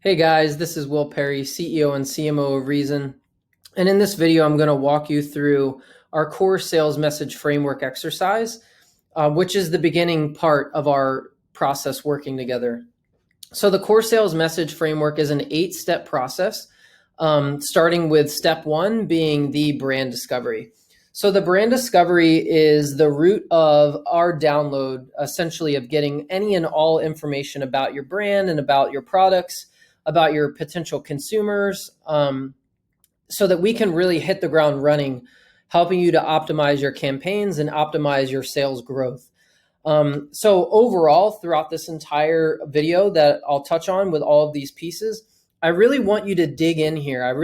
Hey guys, this is Will Perry, CEO and CMO of Reason. And in this video, I'm going to walk you through our core sales message framework exercise, which is the beginning part of our process working together. So the core sales message framework is an 8-step process, starting with step 1 being the brand discovery. So the brand discovery is the root of our download, essentially, of getting any and all information about your brand and about your products, about your potential consumers, so that we can really hit the ground running, helping you to optimize your campaigns and optimize your sales growth. So overall, throughout this entire video that I'll touch on with all of these pieces, I really want you to dig in here.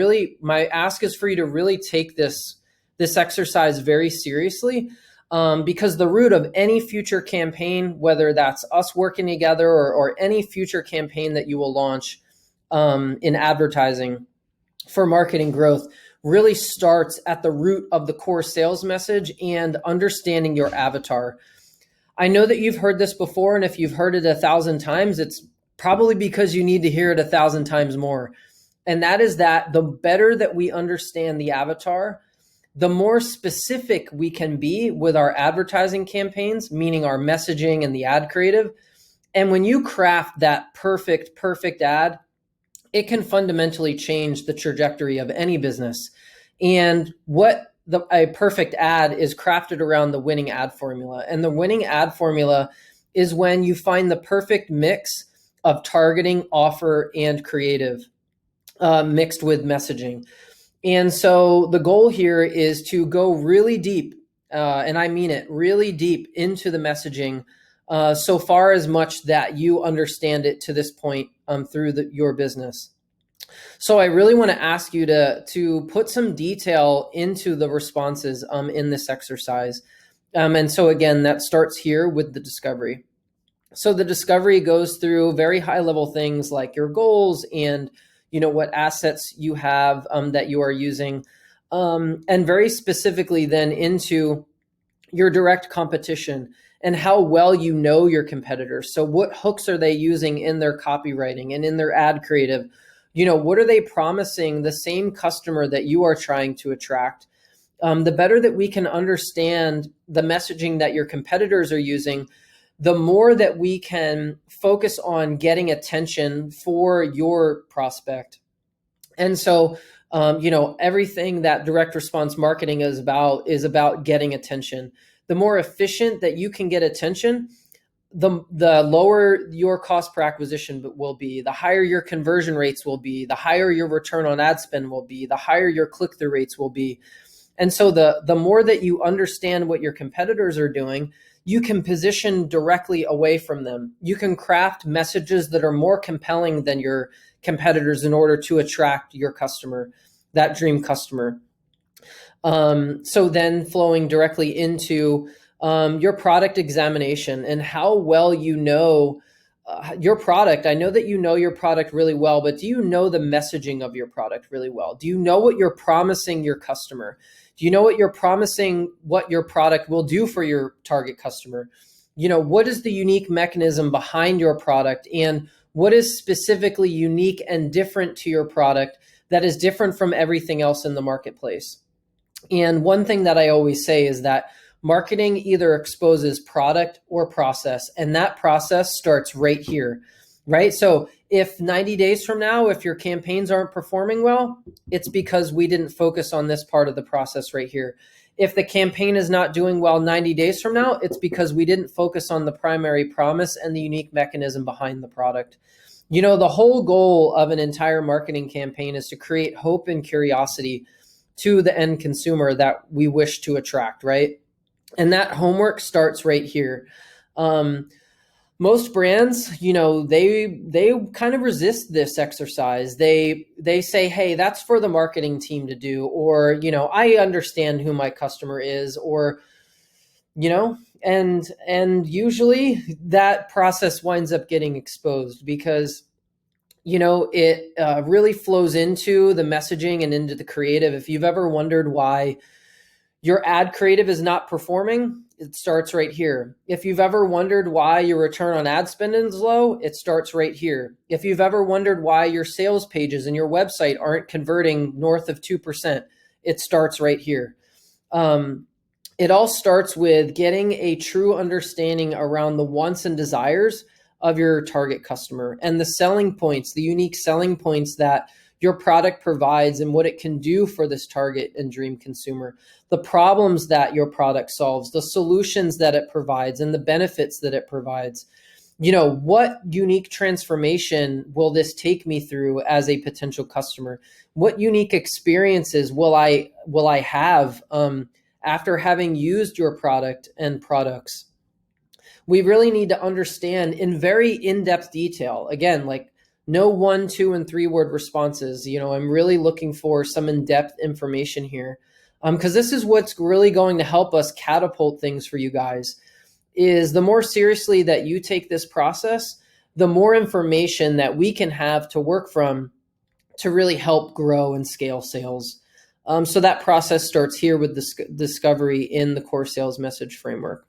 My ask is for you to really take this exercise very seriously, because the root of any future campaign, whether that's us working together or any future campaign that you will launch in advertising for marketing growth, really starts at the root of the core sales message and understanding your avatar. I know that you've heard this before, and if you've heard it 1,000 times, it's probably because you need to hear it 1,000 times more. And that is that the better that we understand the avatar, the more specific we can be with our advertising campaigns, meaning our messaging and the ad creative. And when you craft that perfect ad, it can fundamentally change the trajectory of any business. And a perfect ad is crafted around the winning ad formula. And the winning ad formula is when you find the perfect mix of targeting, offer, and creative mixed with messaging. And so the goal here is to go really deep, and I mean it, really deep into the messaging, so far as much that you understand it to this point through your business. So I really want to ask you to put some detail into the responses in this exercise. And so again, that starts here with the discovery. So the discovery goes through very high level things like your goals and what assets you have that you are using, and very specifically then into your direct competition and how well you know your competitors. So what hooks are they using in their copywriting and in their ad creative? What are they promising the same customer that you are trying to attract? The better that we can understand the messaging that your competitors are using, the more that we can focus on getting attention for your prospect. And so, everything that direct response marketing is about getting attention. The more efficient that you can get attention, the lower your cost per acquisition will be, the higher your conversion rates will be, the higher your return on ad spend will be, the higher your click-through rates will be. And so the more that you understand what your competitors are doing, you can position directly away from them. You can craft messages that are more compelling than your competitors in order to attract your customer, that dream customer. So then flowing directly into your product examination and how well you know your product. I know that you know your product really well, but do you know the messaging of your product really well? Do you know what you're promising your customer? Do you know what you're promising, what your product will do for your target customer? What is the unique mechanism behind your product, and what is specifically unique and different to your product that is different from everything else in the marketplace? And one thing that I always say is that marketing either exposes product or process, and that process starts right here, right? So if 90 days from now, if your campaigns aren't performing well, it's because we didn't focus on this part of the process right here. If the campaign is not doing well 90 days from now, it's because we didn't focus on the primary promise and the unique mechanism behind the product. The whole goal of an entire marketing campaign is to create hope and curiosity to the end consumer that we wish to attract, right? And that homework starts right here. Most brands, they kind of resist this exercise. They say, hey, that's for the marketing team to do, or, I understand who my customer is, or, and usually that process winds up getting exposed because, it really flows into the messaging and into the creative. If you've ever wondered why your ad creative is not performing, it starts right here. If you've ever wondered why your return on ad spend is low, it starts right here. If you've ever wondered why your sales pages and your website aren't converting north of 2%, it starts right here. It all starts with getting a true understanding around the wants and desires of your target customer and the selling points, the unique selling points that your product provides and what it can do for this target and dream consumer, the problems that your product solves, the solutions that it provides, and the benefits that it provides. What unique transformation will this take me through as a potential customer? What unique experiences will I have after having used your product and products? We really need to understand in very in-depth detail, again, like no 1, 2, and 3 word responses. I'm really looking for some in-depth information here, because this is what's really going to help us catapult things for you guys. Is the more seriously that you take this process, the more information that we can have to work from to really help grow and scale sales. So that process starts here with discovery in the core sales message framework.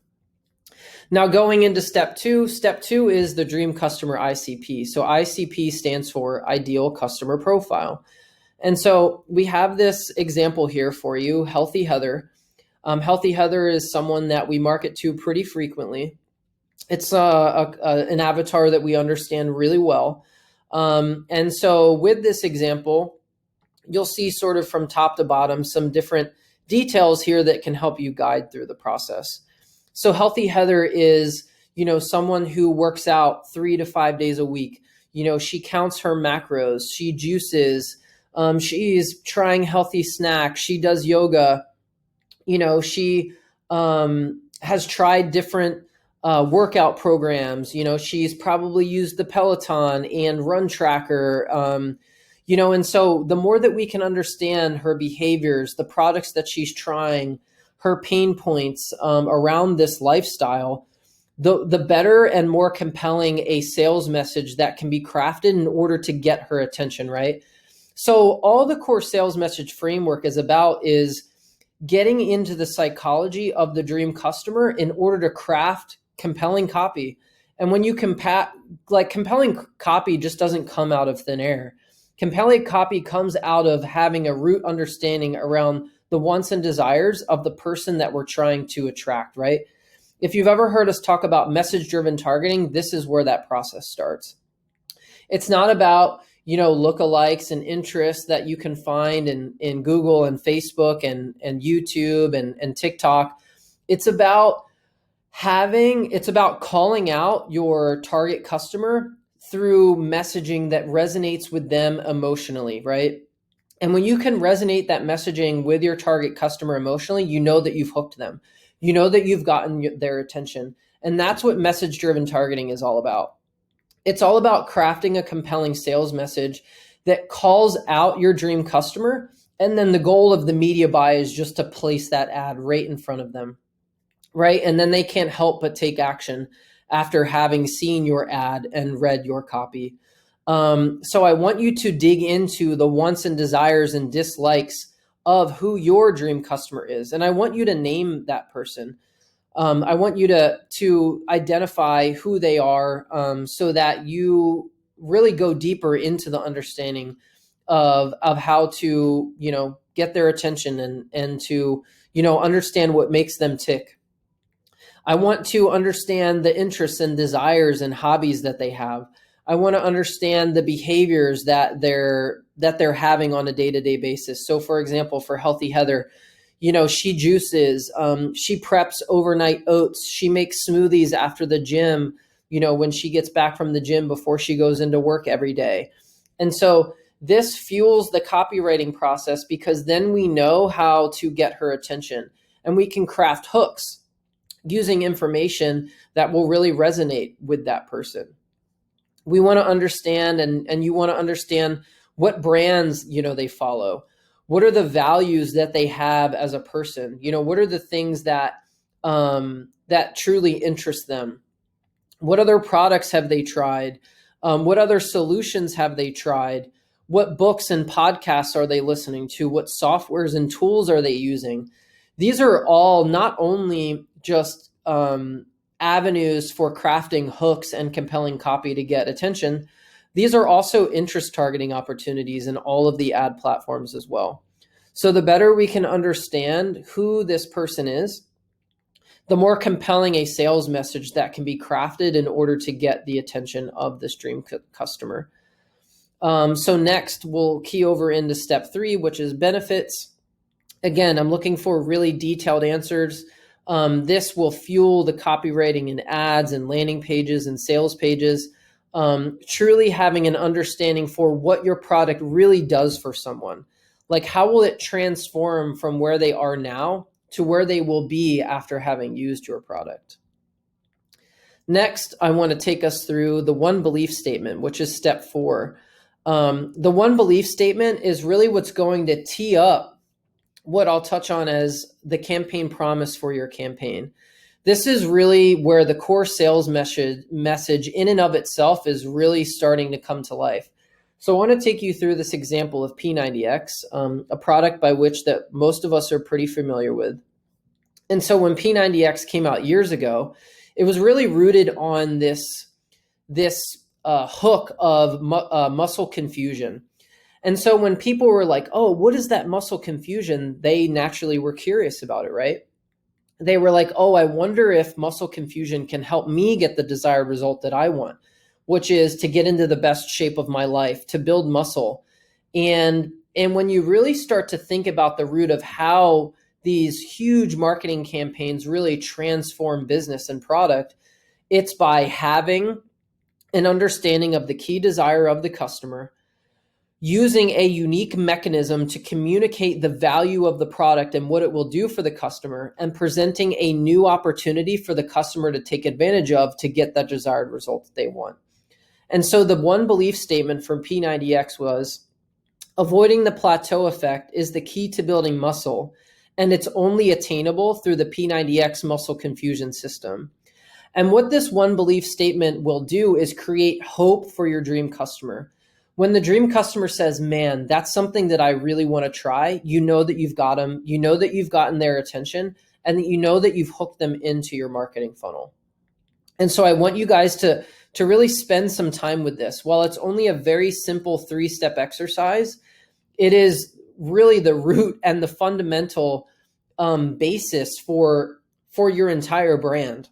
Now going into step two is the Dream Customer ICP. So ICP stands for Ideal Customer Profile. And so we have this example here for you, Healthy Heather. Healthy Heather is someone that we market to pretty frequently. It's an avatar that we understand really well. And so with this example, you'll see sort of from top to bottom some different details here that can help you guide through the process. So Healthy Heather is, someone who works out 3 to 5 days a week. She counts her macros, she juices, she's trying healthy snacks, she does yoga. She has tried different workout programs. She's probably used the Peloton and Run Tracker. And so the more that we can understand her behaviors, the products that she's trying, her pain points around this lifestyle, the better and more compelling a sales message that can be crafted in order to get her attention, right? So all the core sales message framework is about is getting into the psychology of the dream customer in order to craft compelling copy. And when you compelling copy just doesn't come out of thin air. Compelling copy comes out of having a root understanding around the wants and desires of the person that we're trying to attract, right? If you've ever heard us talk about message-driven targeting, this is where that process starts. It's not about, lookalikes and interests that you can find in Google and Facebook and YouTube and TikTok. It's about calling out your target customer through messaging that resonates with them emotionally, right? And when you can resonate that messaging with your target customer emotionally, you know that you've hooked them. You know that you've gotten their attention. And that's what message-driven targeting is all about. It's all about crafting a compelling sales message that calls out your dream customer. And then the goal of the media buy is just to place that ad right in front of them, right? And then they can't help but take action after having seen your ad and read your copy. So I want you to dig into the wants and desires and dislikes of who your dream customer is. And I want you to name that person. I want you to identify who they are, so that you really go deeper into the understanding of how to, get their attention and to, understand what makes them tick. I want to understand the interests and desires and hobbies that they have. I want to understand the behaviors that they're having on a day-to-day basis. So for example, for Healthy Heather, she juices, she preps overnight oats, she makes smoothies after the gym, when she gets back from the gym before she goes into work every day. And so this fuels the copywriting process because then we know how to get her attention and we can craft hooks using information that will really resonate with that person. We want to understand, and you want to understand what brands, they follow. What are the values that they have as a person? What are the things that truly interest them? What other products have they tried? What other solutions have they tried? What books and podcasts are they listening to? What softwares and tools are they using? These are all not only just avenues for crafting hooks and compelling copy to get attention. These are also interest targeting opportunities in all of the ad platforms as well. So the better we can understand who this person is, the more compelling a sales message that can be crafted in order to get the attention of this dream customer. So next, we'll key over into step 3, which is benefits. Again, I'm looking for really detailed answers. This will fuel the copywriting in ads and landing pages and sales pages. Truly having an understanding for what your product really does for someone. Like, how will it transform from where they are now to where they will be after having used your product? Next, I want to take us through the one belief statement, which is step 4. The one belief statement is really what's going to tee up what I'll touch on as the campaign promise for your campaign. This is really where the core sales message in and of itself is really starting to come to life. So I want to take you through this example of P90X, a product by which that most of us are pretty familiar with. And so when P90X came out years ago, it was really rooted on this hook of muscle confusion. And so when people were like, oh, what is that muscle confusion? They naturally were curious about it, right? They were like, oh, I wonder if muscle confusion can help me get the desired result that I want, which is to get into the best shape of my life, to build muscle. And when you really start to think about the root of how these huge marketing campaigns really transform business and product, it's by having an understanding of the key desire of the customer, using a unique mechanism to communicate the value of the product and what it will do for the customer, and presenting a new opportunity for the customer to take advantage of to get that desired result that they want. And so the one belief statement from P90X was, avoiding the plateau effect is the key to building muscle, and it's only attainable through the P90X muscle confusion system. And what this one belief statement will do is create hope for your dream customer. When the dream customer says, man, that's something that I really want to try, you know that you've got them, you know that you've gotten their attention, and that you know that you've hooked them into your marketing funnel. And so I want you guys to really spend some time with this. While it's only a very simple 3-step exercise, it is really the root and the fundamental basis for your entire brand,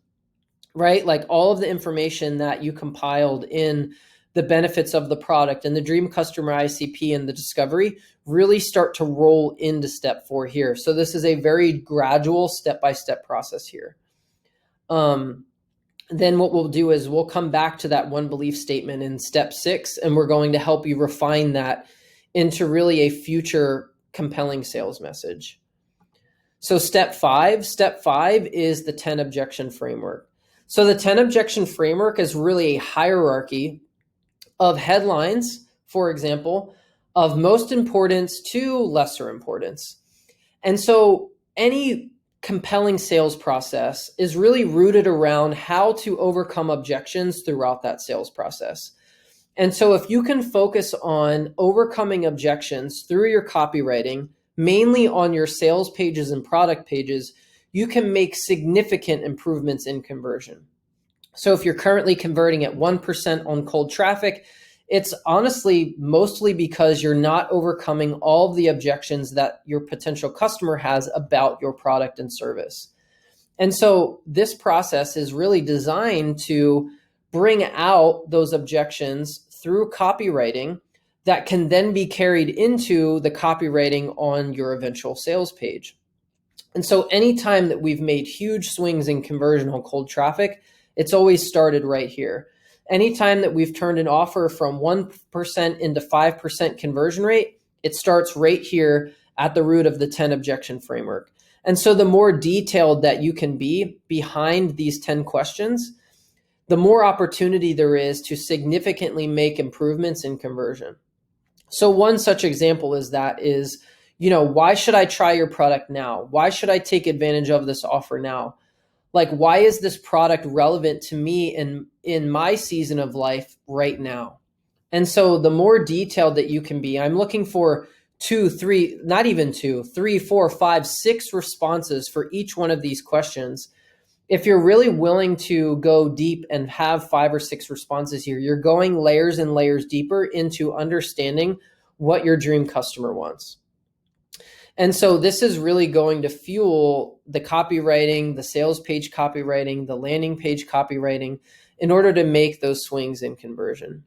right? Like all of the information that you compiled in the benefits of the product and the dream customer ICP and the discovery really start to roll into step 4 here. So this is a very gradual step-by-step process here. Then what we'll do is we'll come back to that one belief statement in step 6, and we're going to help you refine that into really a future compelling sales message. So step 5 is the 10 objection framework. So the 10 objection framework is really a hierarchy of headlines, for example, of most importance to lesser importance. And so any compelling sales process is really rooted around how to overcome objections throughout that sales process. And so if you can focus on overcoming objections through your copywriting, mainly on your sales pages and product pages, you can make significant improvements in conversion. So if you're currently converting at 1% on cold traffic, it's honestly mostly because you're not overcoming all of the objections that your potential customer has about your product and service. And so this process is really designed to bring out those objections through copywriting that can then be carried into the copywriting on your eventual sales page. And so anytime that we've made huge swings in conversion on cold traffic, it's always started right here. Anytime that we've turned an offer from 1% into 5% conversion rate, it starts right here at the root of the 10 objection framework. And so the more detailed that you can be behind these 10 questions, the more opportunity there is to significantly make improvements in conversion. So one such example is, why should I try your product now? Why should I take advantage of this offer now? Like, why is this product relevant to me in my season of life right now? And so the more detailed that you can be, I'm looking for 2, 3, 4, 5, 6 responses for each one of these questions. if you're really willing to go deep and have 5 or 6 responses here, you're going layers and layers deeper into understanding what your dream customer wants. And so this is really going to fuel the copywriting, the sales page copywriting, the landing page copywriting in order to make those swings in conversion.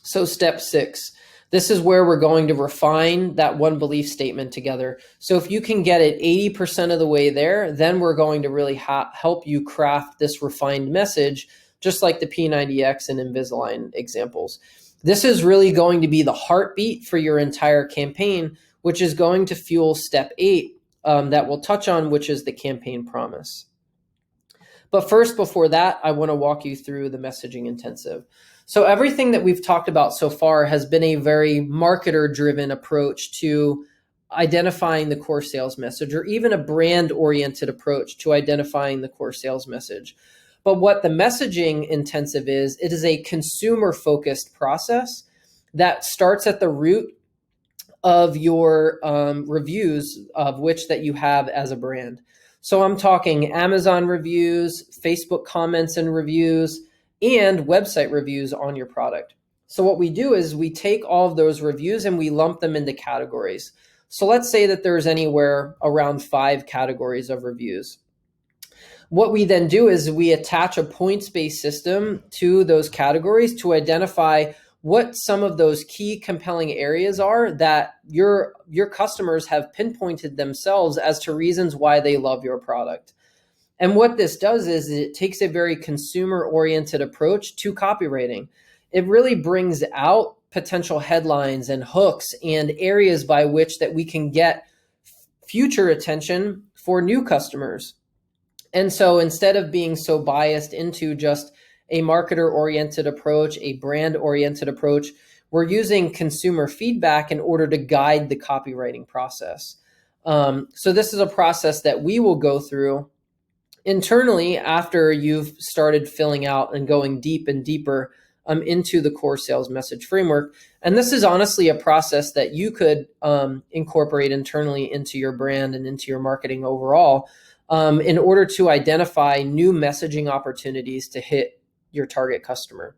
So step 6, this is where we're going to refine that one belief statement together. So if you can get it 80% of the way there, then we're going to really help you craft this refined message, just like the P90X and Invisalign examples. This is really going to be the heartbeat for your entire campaign, which is going to fuel step 8 that we'll touch on, which is the campaign promise. But first, before that, I want to walk you through the messaging intensive. So everything that we've talked about so far has been a very marketer-driven approach to identifying the core sales message, or even a brand-oriented approach to identifying the core sales message. But what the messaging intensive is, it is a consumer-focused process that starts at the root of your reviews of which that you have as a brand. So I'm talking Amazon reviews, Facebook comments and reviews, and website reviews on your product. So what we do is we take all of those reviews and we lump them into categories. So let's say that there's anywhere around 5 categories of reviews. What we then do is we attach a points-based system to those categories to identify what some of those key compelling areas are that your customers have pinpointed themselves as to reasons why they love your product. And what this does is it takes a very consumer-oriented approach to copywriting. It really brings out potential headlines and hooks and areas by which that we can get future attention for new customers. And so instead of being so biased into just a marketer-oriented approach, a brand-oriented approach, we're using consumer feedback in order to guide the copywriting process. So this is a process that we will go through internally after you've started filling out and going deep and deeper into the core sales message framework. And this is honestly a process that you could incorporate internally into your brand and into your marketing overall in order to identify new messaging opportunities to hit your target customer.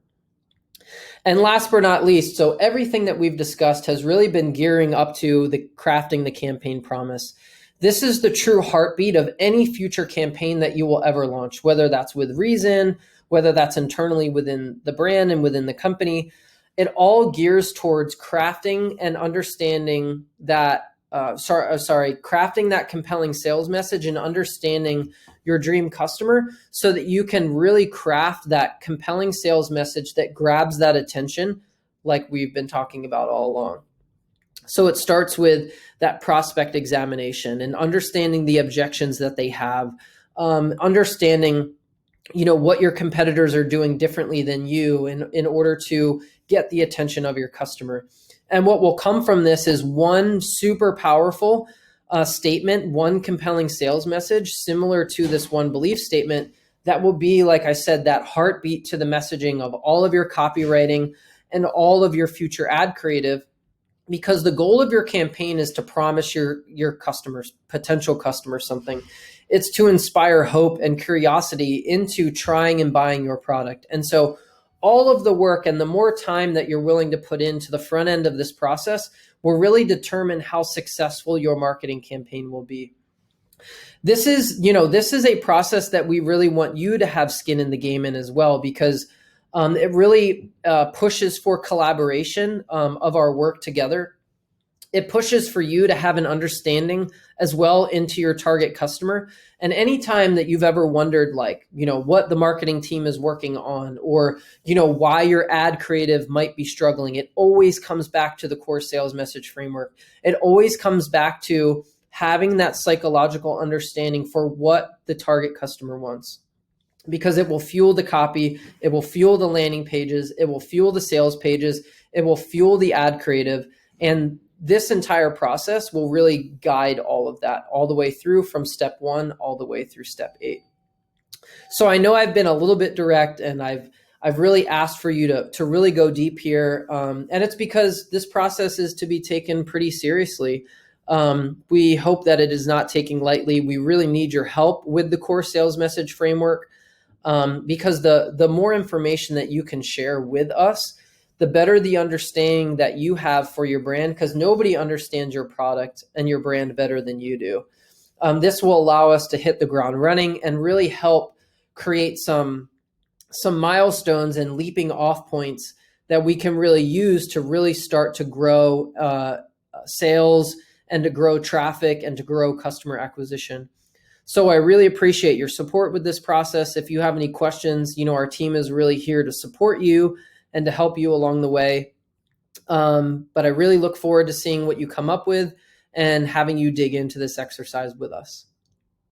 And last but not least, so everything that we've discussed has really been gearing up to the crafting the campaign promise. This is the true heartbeat of any future campaign that you will ever launch, whether that's with Reason, whether that's internally within the brand and within the company. It all gears towards crafting and understanding that, crafting that compelling sales message and understanding your dream customer so that you can really craft that compelling sales message that grabs that attention like we've been talking about all along. So it starts with that prospect examination and understanding the objections that they have, understanding, what your competitors are doing differently than you in order to get the attention of your customer. And what will come from this is one super powerful statement, one compelling sales message similar to this one belief statement that will be, like I said, that heartbeat to the messaging of all of your copywriting and all of your future ad creative. Because the goal of your campaign is to promise your customers, potential customers, something. It's to inspire hope and curiosity into trying and buying your product. And so all of the work and the more time that you're willing to put into the front end of this process will really determine how successful your marketing campaign will be. This is a process that we really want you to have skin in the game in as well, because it really pushes for collaboration of our work together. It pushes for you to have an understanding as well into your target customer. And anytime that you've ever wondered, what the marketing team is working on, or, why your ad creative might be struggling, it always comes back to the core sales message framework. It always comes back to having that psychological understanding for what the target customer wants. Because it will fuel the copy, it will fuel the landing pages, it will fuel the sales pages, it will fuel the ad creative. And this entire process will really guide all of that all the way through from step 1 all the way through step 8. So I know I've been a little bit direct and I've really asked for you to really go deep here. And it's because this process is to be taken pretty seriously. We hope that it is not taken lightly. We really need your help with the core sales message framework, because the more information that you can share with us, the better the understanding that you have for your brand, because nobody understands your product and your brand better than you do. This will allow us to hit the ground running and really help create some milestones and leaping off points that we can really use to really start to grow sales and to grow traffic and to grow customer acquisition. So I really appreciate your support with this process. If you have any questions, our team is really here to support you and to help you along the way. But I really look forward to seeing what you come up with and having you dig into this exercise with us.